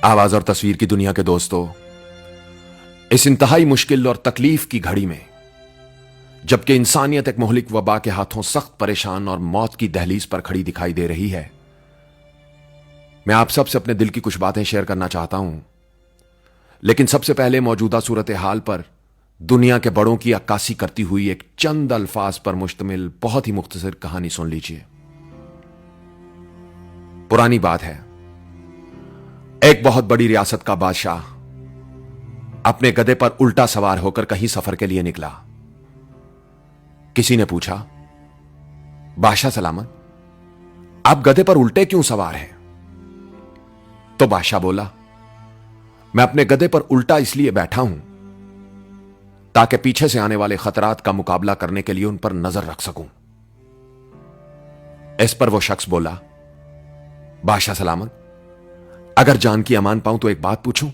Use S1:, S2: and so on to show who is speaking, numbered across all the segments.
S1: आवाज और तस्वीर की दुनिया के दोस्तों, इस इंतहाई मुश्किल और तकलीफ की घड़ी में जबकि इंसानियत एक मुहलिक वबा के हाथों सख्त परेशान और मौत की दहलीज पर खड़ी दिखाई दे रही है, मैं आप सबसे अपने दिल की कुछ बातें शेयर करना चाहता हूं। लेकिन सबसे पहले मौजूदा सूरत हाल पर दुनिया के बड़ों की अक्कासी करती हुई एक चंद अल्फाज पर मुश्तमिल बहुत ही मुख्तसर कहानी सुन लीजिए। पुरानी बात है, एक बहुत बड़ी रियासत का बादशाह अपने गधे पर उल्टा सवार होकर कहीं सफर के लिए निकला। किसी ने पूछा, बादशाह सलामत, आप गधे पर उल्टे क्यों सवार हैं? तो बादशाह बोला, मैं अपने गधे पर उल्टा इसलिए बैठा हूं ताकि पीछे से आने वाले खतरात का मुकाबला करने के लिए उन पर नजर रख सकूं। इस पर वो शख्स बोला, बादशाह सलामत, अगर जान की अमान पाऊं तो एक बात पूछूं?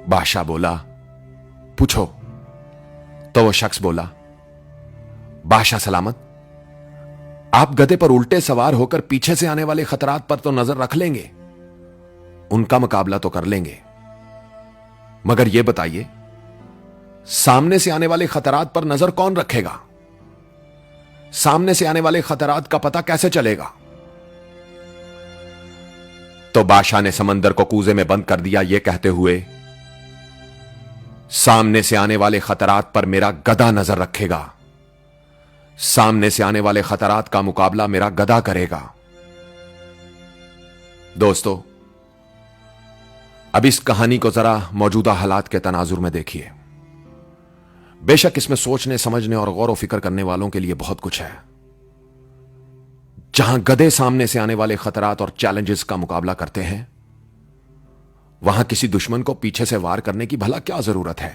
S1: बादशाह बोला, पूछो। तो वो शख्स बोला, बादशाह सलामत, आप गधे पर उल्टे सवार होकर पीछे से आने वाले खतरात पर तो नजर रख लेंगे, उनका मुकाबला तो कर लेंगे, मगर यह बताइए, सामने से आने वाले खतरात पर नजर कौन रखेगा? सामने से आने वाले खतरात का पता कैसे चलेगा? तो बादशाह ने समंदर को कूजे में बंद कर दिया, यह कहते हुए, सामने से आने वाले खतरात पर मेरा गधा नजर रखेगा, सामने से आने वाले खतरात का मुकाबला मेरा गधा करेगा। दोस्तों, अब इस कहानी को जरा मौजूदा हालात के तनाजुर में देखिए। बेशक इसमें सोचने समझने और गौर व फिक्र करने वालों के लिए बहुत कुछ है। जहां गधे सामने से आने वाले खतरात और चैलेंजेस का मुकाबला करते हैं, वहां किसी दुश्मन को पीछे से वार करने की भला क्या जरूरत है?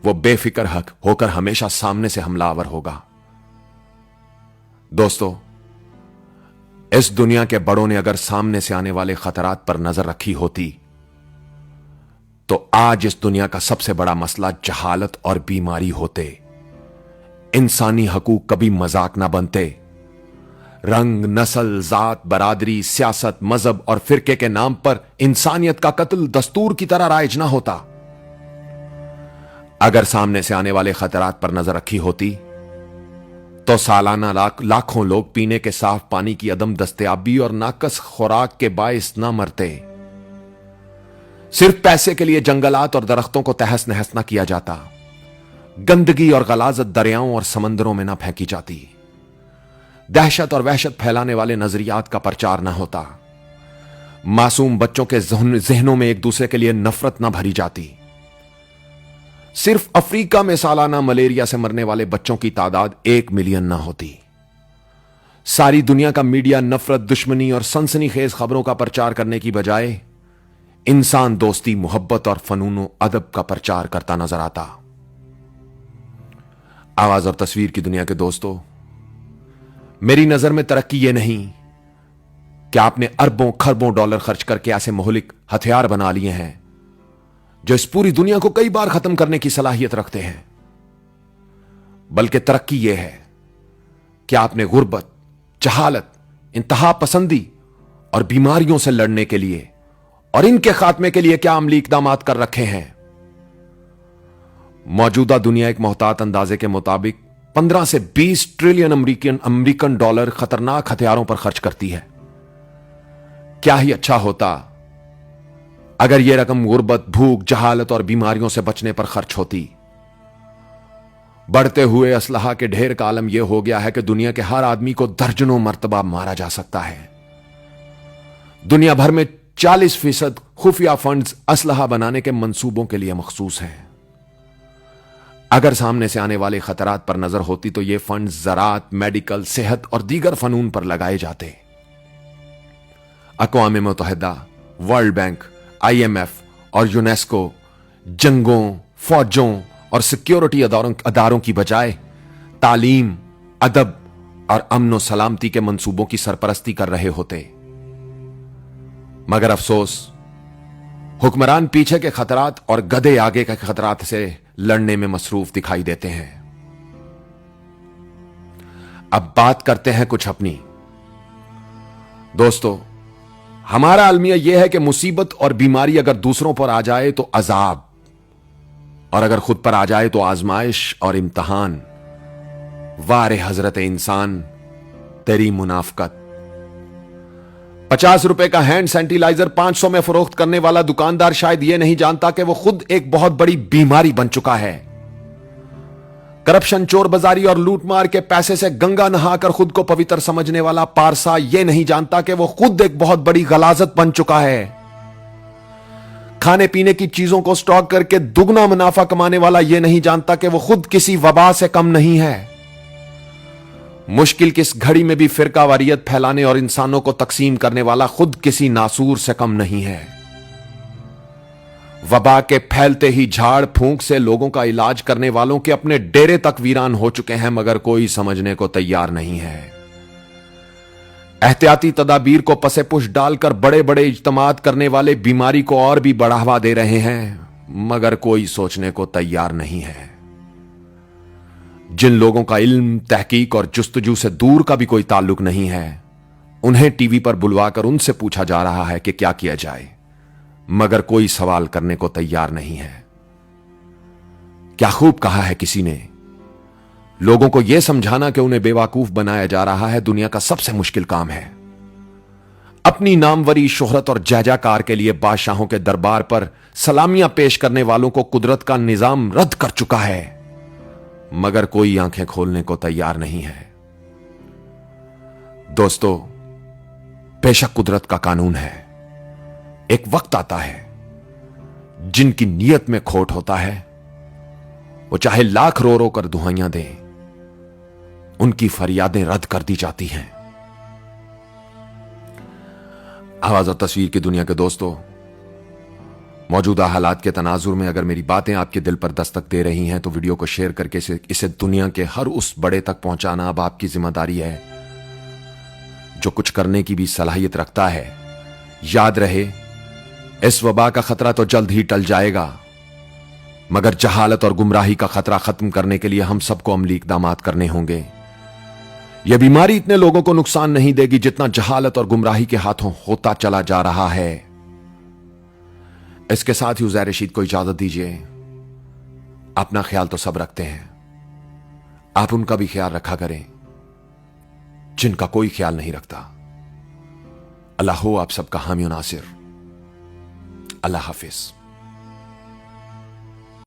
S1: वो बेफिक्र हक होकर हमेशा सामने से हमलावर होगा। दोस्तों, इस दुनिया के बड़ों ने अगर सामने से आने वाले खतरात पर नजर रखी होती तो आज इस दुनिया का सबसे बड़ा मसला जहालत और बीमारी होते। इंसानी हकूक कभी मजाक ना बनते। रंग, नस्ल, जात, बरादरी, सियासत, मजहब और फिरके के नाम पर इंसानियत का कत्ल दस्तूर की तरह राइज ना होता। अगर सामने से आने वाले खतरात पर नजर रखी होती तो सालाना लाखों लोग पीने के साफ पानी की अदम दस्तयाबी और नाकस खुराक के बायस ना मरते। सिर्फ पैसे के लिए जंगलात और दरख्तों को तहस नहस ना किया जाता। गंदगी और गलाजत दरियाओं और समंदरों में ना फेंकी जाती। दहशत और वहशत फैलाने वाले नजरियात का प्रचार ना होता। मासूम बच्चों के जहनों में एक दूसरे के लिए नफरत ना भरी जाती। सिर्फ अफ्रीका में सालाना मलेरिया से मरने वाले बच्चों की तादाद 1 मिलियन ना होती। सारी दुनिया का मीडिया नफरत, दुश्मनी और सनसनीखेज खबरों का प्रचार करने की बजाय इंसान दोस्ती, मोहब्बत और फनून अदब का प्रचार करता नजर आता। आवाज और तस्वीर की दुनिया के दोस्तों, मेरी नजर में तरक्की यह नहीं कि आपने अरबों खरबों डॉलर खर्च करके ऐसे मोहलिक हथियार बना लिए हैं जो इस पूरी दुनिया को कई बार खत्म करने की सलाहियत रखते हैं। बल्कि तरक्की यह है कि आपने गुर्बत, जहालत, इंतहा पसंदी और बीमारियों से लड़ने के लिए और इनके खात्मे के लिए क्या अमली इकदामात कर रखे हैं। मौजूदा दुनिया एक मोहतात अंदाजे के मुताबिक 15 से 20 ट्रिलियन अमेरिकन डॉलर खतरनाक हथियारों पर खर्च करती है। क्या ही अच्छा होता अगर यह रकम गुर्बत, भूख, जहालत और बीमारियों से बचने पर खर्च होती। बढ़ते हुए असलहा के ढेर का आलम यह हो गया है कि दुनिया के हर आदमी को दर्जनों मर्तबा मारा जा सकता है। दुनिया भर में 40% खुफिया फंड्स असलहा बनाने के मंसूबों के लिए मखसूस हैं। अगर सामने से आने वाले खतरात पर नजर होती तो ये फंड्स ज़राअत, मेडिकल, सेहत और दीगर फनून पर लगाए जाते। अक़वाम मुत्तहिदा, वर्ल्ड बैंक, IMF और यूनेस्को जंगों, फौजों और सिक्योरिटी अदारों की बजाय तालीम, अदब और अमन व सलामती के मंसूबों की सरपरस्ती कर रहे होते। मगर अफसोस, हुक्मरान पीछे के खतरात और गधे आगे के खतरात से लड़ने में मसरूफ दिखाई देते हैं। अब बात करते हैं कुछ अपनी। दोस्तों, हमारा अलमिया यह है कि मुसीबत और बीमारी अगर दूसरों पर आ जाए तो अजाब, और अगर खुद पर आ जाए तो आजमाइश और इम्तहान। वारे हजरत इंसान, तेरी मुनाफकत। 50 रुपए का हैंड सैनिटाइजर 500 में फरोख्त करने वाला दुकानदार शायद यह नहीं जानता कि वह खुद एक बहुत बड़ी बीमारी बन चुका है। करप्शन, चोर बाजारी और लूटमार के पैसे से गंगा नहाकर खुद को पवित्र समझने वाला पारसा यह नहीं जानता कि वह खुद एक बहुत बड़ी गलाजत बन चुका है। खाने पीने की चीजों को स्टॉक करके दुगना मुनाफा कमाने वाला यह नहीं जानता कि वह खुद किसी वबा से कम नहीं है। मुश्किल की इस घड़ी में भी फिरकावारियत फैलाने और इंसानों को तकसीम करने वाला खुद किसी नासूर से कम नहीं है। वबा के फैलते ही झाड़ फूंक से लोगों का इलाज करने वालों के अपने डेरे तक वीरान हो चुके हैं, मगर कोई समझने को तैयार नहीं है। एहतियाती तदाबीर को पसे पुश डालकर बड़े बड़े इज्तिमात करने वाले बीमारी को और भी बढ़ावा दे रहे हैं, मगर कोई सोचने को तैयार नहीं है। जिन लोगों का इल्म, तहकीक और जुस्तजू से दूर का भी कोई ताल्लुक नहीं है, उन्हें टीवी पर बुलवाकर उनसे पूछा जा रहा है कि क्या किया जाए, मगर कोई सवाल करने को तैयार नहीं है। क्या खूब कहा है किसी ने, लोगों को यह समझाना कि उन्हें बेवकूफ बनाया जा रहा है दुनिया का सबसे मुश्किल काम है। अपनी नामवरी, शोहरत और जयजयकार के लिए बादशाहों के दरबार पर सलामियां पेश करने वालों को कुदरत का निजाम रद्द कर चुका है, मगर कोई आंखें खोलने को तैयार नहीं है। दोस्तों, बेशक कुदरत का कानून है, एक वक्त आता है जिनकी नीयत में खोट होता है, वो चाहे लाख रो रो कर दुहाइयां दें, उनकी फरियादें रद्द कर दी जाती हैं। आवाज और तस्वीर की दुनिया के दोस्तों, मौजूदा हालात के तनाजुर में अगर मेरी बातें आपके दिल पर दस्तक दे रही हैं तो वीडियो को शेयर करके इसे दुनिया के हर उस बड़े तक पहुंचाना अब आपकी जिम्मेदारी है जो कुछ करने की भी सलाहियत रखता है। याद रहे, इस वबा का खतरा तो जल्द ही टल जाएगा, मगर जहालत और गुमराही का खतरा खत्म करने के लिए हम सबको अमली इकदामात करने होंगे। यह बीमारी इतने लोगों को नुकसान नहीं देगी जितना जहालत और गुमराही के हाथों होता चला जा रहा है। इसके साथ ही उज़ैर रशीद को इजाजत दीजिए। अपना ख्याल तो सब रखते हैं, आप उनका भी ख्याल रखा करें जिनका कोई ख्याल नहीं रखता। अल्लाह हो आप सबका हामी नासिर। अल्लाह हाफिज।